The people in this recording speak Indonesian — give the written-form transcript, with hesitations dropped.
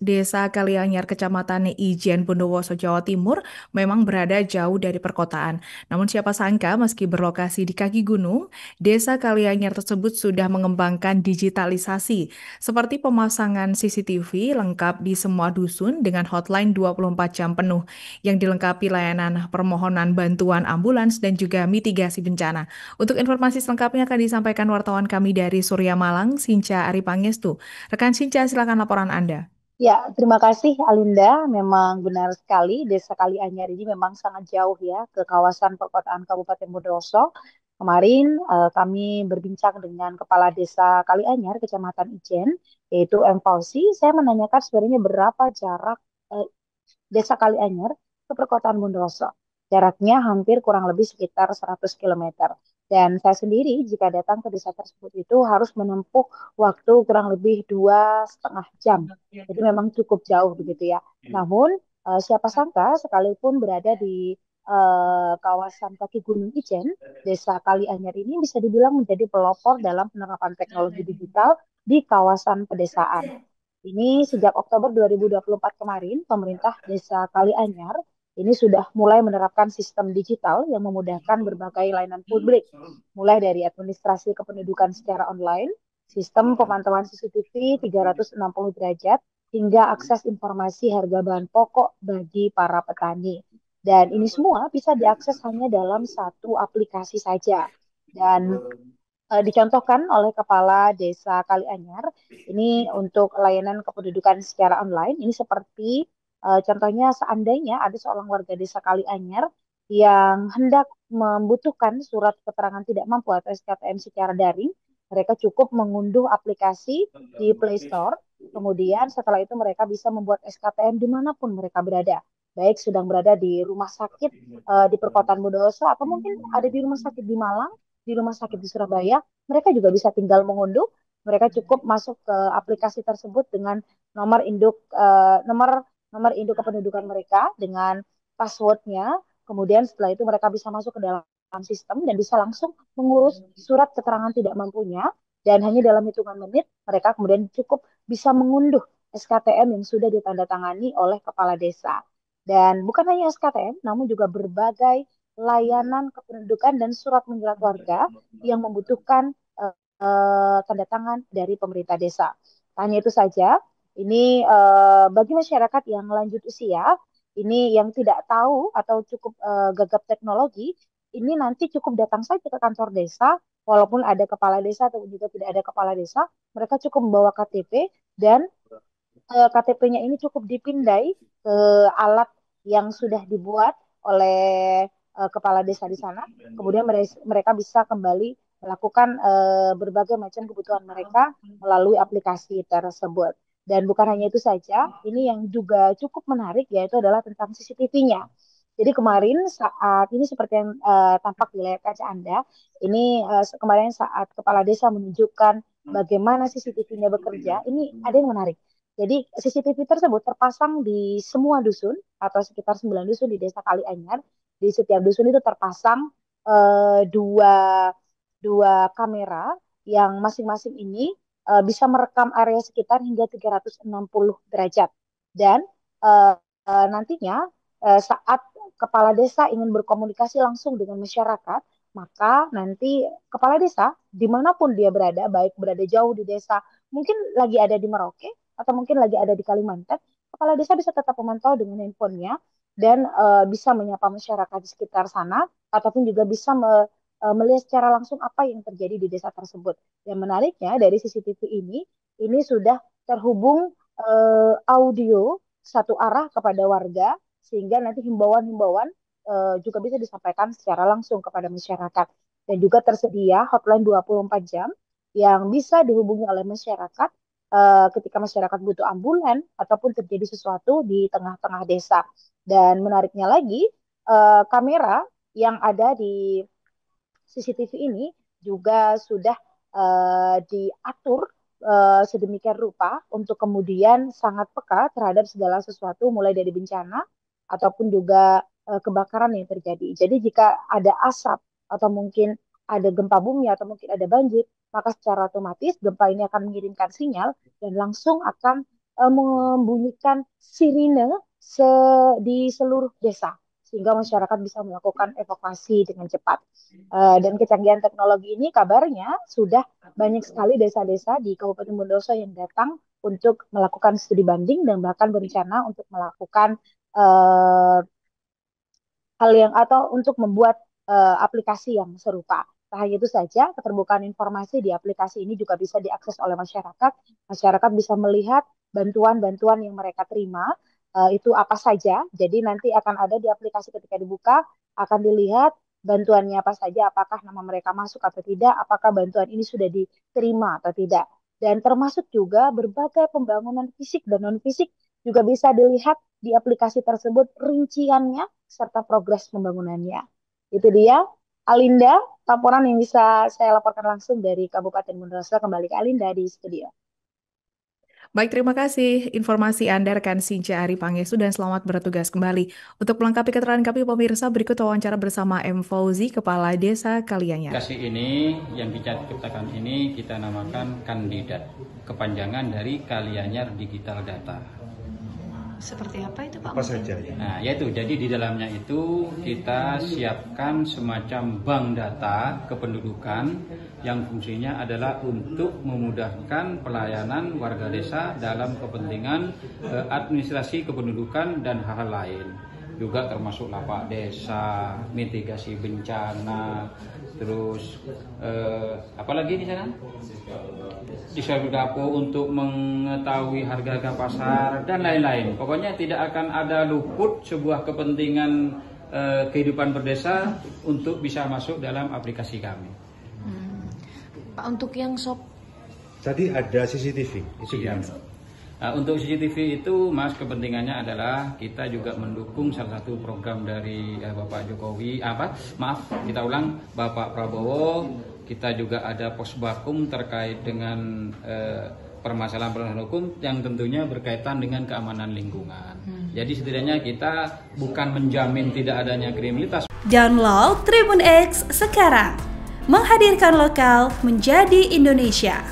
Desa Kalianyar, Kecamatan Ijen, Bondowoso, Jawa Timur, memang berada jauh dari perkotaan. Namun siapa sangka meski berlokasi di kaki gunung, Desa Kalianyar tersebut sudah mengembangkan digitalisasi, seperti pemasangan CCTV lengkap di semua dusun dengan hotline 24 jam penuh, yang dilengkapi layanan permohonan bantuan ambulans dan juga mitigasi bencana. Untuk informasi selengkapnya akan disampaikan wartawan kami dari Surya Malang, Sinca Aripangestu. Rekan Sinca, silakan laporan Anda. Ya, terima kasih Alinda. Memang benar sekali, Desa Kalianyar ini memang sangat jauh ya ke kawasan perkotaan Kabupaten Bondowoso. Kemarin kami berbincang dengan Kepala Desa Kalianyar, Kecamatan Ijen, yaitu M. Fauzi. Saya menanyakan sebenarnya berapa jarak eh, Desa Kalianyar ke perkotaan Bondowoso. Jaraknya hampir kurang lebih sekitar 100 kilometer. Dan saya sendiri jika datang ke desa tersebut itu harus menempuh waktu kurang lebih 2,5 jam. Jadi memang cukup jauh begitu ya. Namun siapa sangka sekalipun berada di kawasan kaki Gunung Ijen, Desa Kalianyar ini bisa dibilang menjadi pelopor dalam penerapan teknologi digital di kawasan pedesaan. Ini sejak Oktober 2024 kemarin, pemerintah Desa Kalianyar ini sudah mulai menerapkan sistem digital yang memudahkan berbagai layanan publik, mulai dari administrasi kependudukan secara online, sistem pemantauan CCTV 360 derajat, hingga akses informasi harga bahan pokok bagi para petani. Dan ini semua bisa diakses hanya dalam satu aplikasi saja. Dan dicontohkan oleh Kepala Desa Kalianyar ini untuk layanan kependudukan secara online. Ini seperti contohnya seandainya ada seorang warga Desa Kalianyar yang hendak membutuhkan surat keterangan tidak mampu atau SKTM secara daring, mereka cukup mengunduh aplikasi di Play Store. Kemudian setelah itu mereka bisa membuat SKTM dimanapun mereka berada, baik sedang berada di rumah sakit di perkotaan Bondowoso atau mungkin ada di rumah sakit di Malang, di rumah sakit di Surabaya, mereka juga bisa tinggal mengunduh. Mereka cukup masuk ke aplikasi tersebut dengan nomor induk nomor induk kependudukan mereka dengan passwordnya. Kemudian setelah itu mereka bisa masuk ke dalam sistem dan bisa langsung mengurus surat keterangan tidak mampunya. Dan hanya dalam hitungan menit mereka kemudian cukup bisa mengunduh SKTM yang sudah ditandatangani oleh kepala desa. Dan bukan hanya SKTM, namun juga berbagai layanan kependudukan dan surat menyurat warga yang membutuhkan tanda tangan dari pemerintah desa. Hanya itu saja, ini bagi masyarakat yang lanjut usia, ini yang tidak tahu atau cukup gagap teknologi, ini nanti cukup datang saja ke kantor desa, walaupun ada kepala desa atau juga tidak ada kepala desa, mereka cukup membawa KTP dan KTP-nya ini cukup dipindai ke alat yang sudah dibuat oleh kepala desa di sana. Kemudian mereka bisa kembali melakukan berbagai macam kebutuhan mereka melalui aplikasi tersebut. Dan bukan hanya itu saja, ini yang juga cukup menarik yaitu adalah tentang CCTV-nya. Jadi kemarin saat ini seperti yang tampak di layar kaca Anda, ini kemarin saat kepala desa menunjukkan bagaimana CCTV-nya bekerja, ini ada yang menarik. Jadi CCTV tersebut terpasang di semua dusun atau sekitar 9 dusun di Desa Kalianyar. Di setiap dusun itu terpasang dua dua kamera yang masing-masing ini bisa merekam area sekitar hingga 360 derajat. Dan nantinya saat kepala desa ingin berkomunikasi langsung dengan masyarakat, maka nanti kepala desa dimanapun dia berada, baik berada jauh di desa, mungkin lagi ada di Merauke, atau mungkin lagi ada di Kalimantan, kepala desa bisa tetap memantau dengan handphonenya dan bisa menyapa masyarakat di sekitar sana, ataupun juga bisa melihat secara langsung apa yang terjadi di desa tersebut. Dan menariknya dari CCTV ini sudah terhubung audio satu arah kepada warga, sehingga nanti himbauan-himbauan juga bisa disampaikan secara langsung kepada masyarakat. Dan juga tersedia hotline 24 jam yang bisa dihubungi oleh masyarakat ketika masyarakat butuh ambulan ataupun terjadi sesuatu di tengah-tengah desa. Dan menariknya lagi, kamera yang ada di CCTV ini juga sudah diatur sedemikian rupa untuk kemudian sangat peka terhadap segala sesuatu mulai dari bencana ataupun juga kebakaran yang terjadi. Jadi jika ada asap atau mungkin ada gempa bumi atau mungkin ada banjir, maka secara otomatis gempa ini akan mengirimkan sinyal dan langsung akan membunyikan sirine di seluruh desa sehingga masyarakat bisa melakukan evakuasi dengan cepat. Dan kecanggihan teknologi ini kabarnya sudah banyak sekali desa-desa di Kabupaten Bondoso yang datang untuk melakukan studi banding dan bahkan berencana untuk melakukan uh, hal yang atau untuk membuat aplikasi yang serupa. Tak hanya itu saja, keterbukaan informasi di aplikasi ini juga bisa diakses oleh masyarakat. Masyarakat bisa melihat bantuan-bantuan yang mereka terima itu apa saja. Jadi nanti akan ada di aplikasi ketika dibuka, akan dilihat bantuannya apa saja, apakah nama mereka masuk atau tidak, apakah bantuan ini sudah diterima atau tidak. Dan termasuk juga berbagai pembangunan fisik dan non-fisik juga bisa dilihat di aplikasi tersebut rinciannya serta progres pembangunannya. Itu dia, Alinda, laporan yang bisa saya laporkan langsung dari Kabupaten Bondowoso. Kembali ke Alinda di studio. Baik, terima kasih informasi Anda rekan Sinca Ari Pangestu dan selamat bertugas kembali. Untuk melengkapi keterangan kami pemirsa, berikut wawancara bersama M. Fauzi, Kepala Desa Kalianyar. Aplikasi ini yang kita ciptakan ini kita namakan kandidat, kepanjangan dari Kalianyar Digital Data. Seperti apa itu Pak? Apa saja ya? Nah, yaitu jadi di dalamnya itu kita siapkan semacam bank data kependudukan yang fungsinya adalah untuk memudahkan pelayanan warga desa dalam kepentingan administrasi kependudukan dan hal-hal lain. Juga termasuk lapak desa, mitigasi bencana, terus apalagi di sana? Di Dapo untuk mengetahui harga-harga pasar dan lain-lain. Pokoknya tidak akan ada luput sebuah kepentingan kehidupan berdesa untuk bisa masuk dalam aplikasi kami. Pak, untuk yang shop Jadi ada CCTV, itu Iya. gimana? Nah, untuk CCTV itu, Mas, kepentingannya adalah kita juga mendukung salah satu program dari Bapak Jokowi, kita ulang, Bapak Prabowo. Kita juga ada posbakum terkait dengan permasalahan hukum yang tentunya berkaitan dengan keamanan lingkungan. Jadi setidaknya kita bukan menjamin tidak adanya kriminalitas. Download Tribun X sekarang, menghadirkan lokal menjadi Indonesia.